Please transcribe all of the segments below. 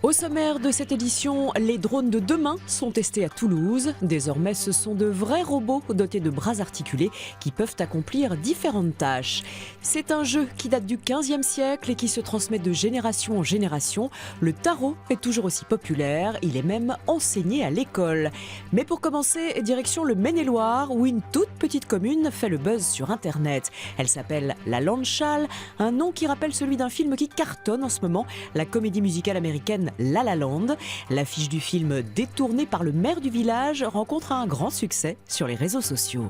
Au sommaire de cette édition, les drones de demain sont testés à Toulouse. Désormais, ce sont de vrais robots dotés de bras articulés qui peuvent accomplir différentes tâches. C'est un jeu qui date du XVe siècle et qui se transmet de génération en génération. Le tarot est toujours aussi populaire, il est même enseigné à l'école. Mais pour commencer, direction le Maine-et-Loire où une toute petite commune fait le buzz sur Internet. Elle s'appelle La Landchal, un nom qui rappelle celui d'un film qui cartonne en ce moment, la comédie musicale américaine La La Land. L'affiche du film détournée par le maire du village rencontre un grand succès sur les réseaux sociaux.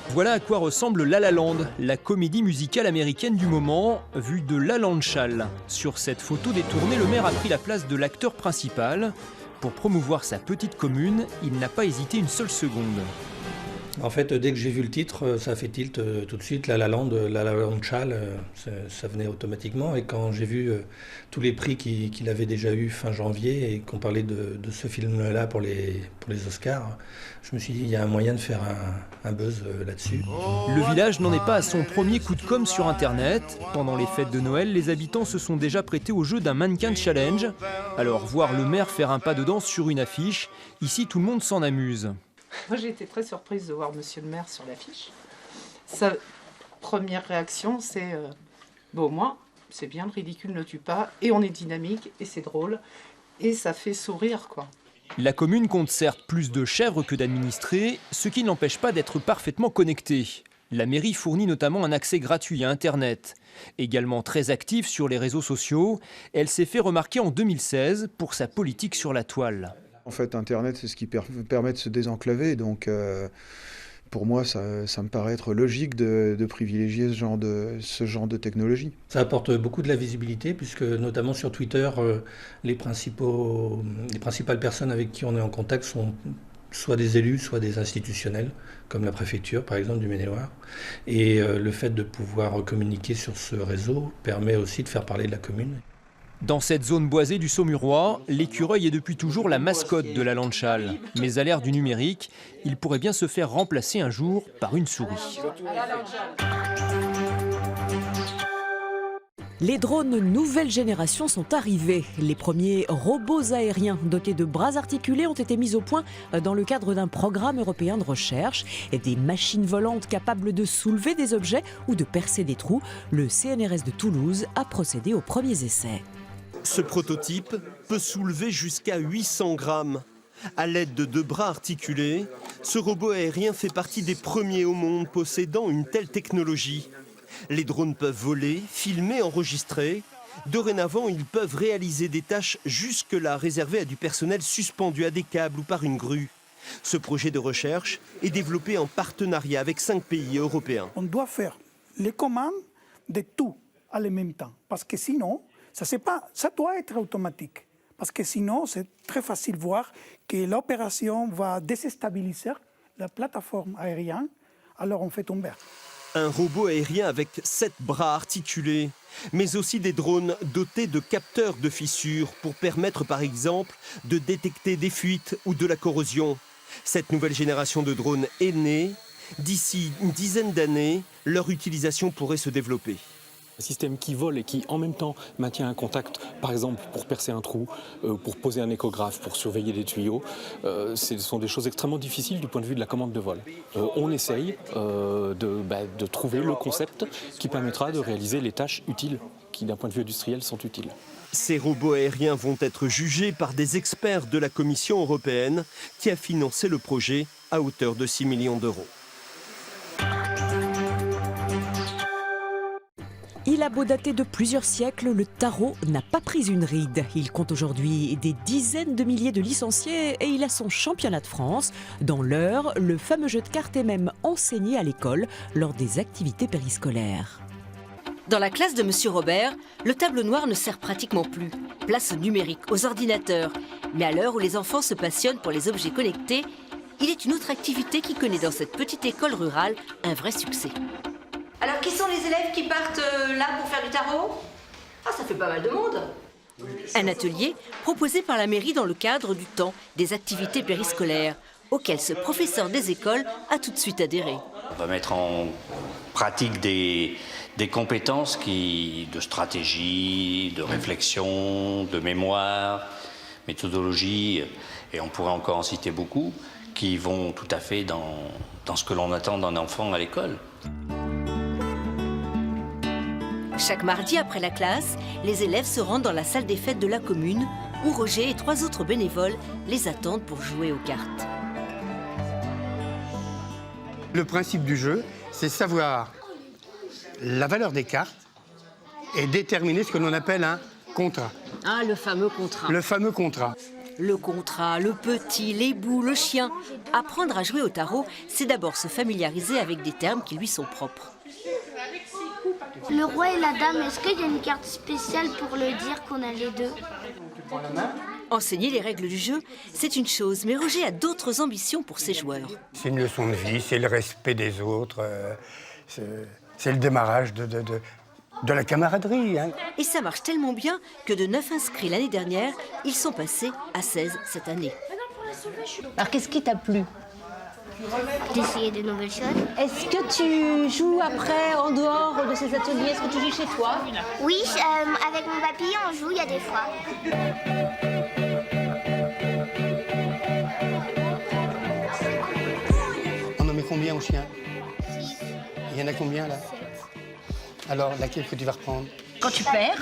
Voilà à quoi ressemble La La Land, la comédie musicale américaine du moment, vue de La Landchal. Sur cette photo détournée, le maire a pris la place de l'acteur principal. Pour promouvoir sa petite commune, il n'a pas hésité une seule seconde. En fait, dès que j'ai vu le titre, ça a fait tilt tout de suite. La La Land, La La Landchal, ça venait automatiquement. Et quand j'ai vu tous les prix qu'il avait déjà eu fin janvier et qu'on parlait de ce film-là pour les Oscars, je me suis dit il y a un moyen de faire un buzz là-dessus. Le village n'en est pas à son premier coup de com' sur Internet. Pendant les fêtes de Noël, les habitants se sont déjà prêtés au jeu d'un mannequin challenge. Alors, voir le maire faire un pas de danse sur une affiche, ici tout le monde s'en amuse. Moi, j'ai été très surprise de voir Monsieur le maire sur l'affiche. Sa première réaction, c'est bon, au moins, c'est bien, le ridicule ne tue pas, et on est dynamique, et c'est drôle, et ça fait sourire, quoi. La commune compte certes plus de chèvres que d'administrés, ce qui n'empêche pas d'être parfaitement connecté. La mairie fournit notamment un accès gratuit à Internet. Également très active sur les réseaux sociaux, elle s'est fait remarquer en 2016 pour sa politique sur la toile. En fait, Internet, c'est ce qui permet de se désenclaver. Donc, pour moi, ça me paraît être logique de privilégier ce genre de technologie. Ça apporte beaucoup de la visibilité, puisque notamment sur Twitter, les principales personnes avec qui on est en contact sont soit des élus, soit des institutionnels, comme la préfecture, par exemple, du Maine-et-Loire. Et le fait de pouvoir communiquer sur ce réseau permet aussi de faire parler de la commune. Dans cette zone boisée du Saumurois, l'écureuil est depuis toujours la mascotte de la Landchal. Mais à l'ère du numérique, il pourrait bien se faire remplacer un jour par une souris. Les drones nouvelle génération sont arrivés. Les premiers robots aériens dotés de bras articulés ont été mis au point dans le cadre d'un programme européen de recherche. Et des machines volantes capables de soulever des objets ou de percer des trous. Le CNRS de Toulouse a procédé aux premiers essais. Ce prototype peut soulever jusqu'à 800 grammes. À l'aide de 2 bras articulés, ce robot aérien fait partie des premiers au monde possédant une telle technologie. Les drones peuvent voler, filmer, enregistrer. Dorénavant, ils peuvent réaliser des tâches jusque-là réservées à du personnel suspendu à des câbles ou par une grue. Ce projet de recherche est développé en partenariat avec 5 pays européens. On doit faire les commandes de tout en même temps, parce que sinon, ça doit être automatique. Parce que sinon, c'est très facile de voir que l'opération va déstabiliser la plateforme aérienne, alors on fait tomber. Un robot aérien avec 7 bras articulés, mais aussi des drones dotés de capteurs de fissures pour permettre par exemple de détecter des fuites ou de la corrosion. Cette nouvelle génération de drones est née. D'ici une dizaine d'années, leur utilisation pourrait se développer. Un système qui vole et qui en même temps maintient un contact, par exemple pour percer un trou, pour poser un échographe, pour surveiller des tuyaux, ce sont des choses extrêmement difficiles du point de vue de la commande de vol. On essaye de trouver le concept qui permettra de réaliser les tâches utiles, qui d'un point de vue industriel sont utiles. Ces robots aériens vont être jugés par des experts de la Commission européenne qui a financé le projet à hauteur de 6 millions d'euros. Il a beau dater de plusieurs siècles, le tarot n'a pas pris une ride. Il compte aujourd'hui des dizaines de milliers de licenciés et il a son championnat de France. Dans l'Eure, le fameux jeu de cartes est même enseigné à l'école lors des activités périscolaires. Dans la classe de Monsieur Robert, le tableau noir ne sert pratiquement plus. Place au numérique, aux ordinateurs. Mais à l'heure où les enfants se passionnent pour les objets connectés, il est une autre activité qui connaît dans cette petite école rurale un vrai succès. Alors, qui sont les élèves qui partent là pour faire du tarot? Ah, ça fait pas mal de monde. Un atelier proposé par la mairie dans le cadre du temps des activités périscolaires, auquel ce professeur des écoles a tout de suite adhéré. On va mettre en pratique des compétences de stratégie, de réflexion, de mémoire, méthodologie, et on pourrait encore en citer beaucoup, qui vont tout à fait dans ce que l'on attend d'un enfant à l'école. Chaque mardi après la classe, les élèves se rendent dans la salle des fêtes de la commune où Roger et 3 autres bénévoles les attendent pour jouer aux cartes. Le principe du jeu, c'est savoir la valeur des cartes et déterminer ce que l'on appelle un contrat. Ah, le fameux contrat. Le fameux contrat. Le contrat, le petit, les bouts, le chien. Apprendre à jouer au tarot, c'est d'abord se familiariser avec des termes qui lui sont propres. Le roi et la dame, est-ce qu'il y a une carte spéciale pour le dire qu'on a les deux? Enseigner les règles du jeu, c'est une chose, mais Roger a d'autres ambitions pour ses joueurs. C'est une leçon de vie, c'est le respect des autres, c'est le démarrage de la camaraderie. Hein. Et ça marche tellement bien que de 9 inscrits l'année dernière, ils sont passés à 16 cette année. Alors qu'est-ce qui t'a plu? D'essayer de nouvelles choses. Est-ce que tu joues après, en dehors de ces ateliers? Est-ce que tu joues chez toi? Oui, avec mon papy, on joue, il y a des fois. On en met combien aux chiens? Il y en a combien là? Alors, laquelle que tu vas reprendre? Quand tu perds,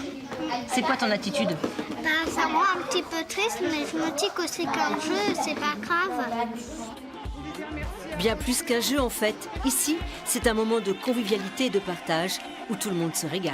c'est quoi ton attitude? Ça me rend un petit peu triste, mais je me dis que c'est qu'un jeu, c'est pas grave. Bien plus qu'un jeu en fait. Ici, c'est un moment de convivialité et de partage où tout le monde se régale.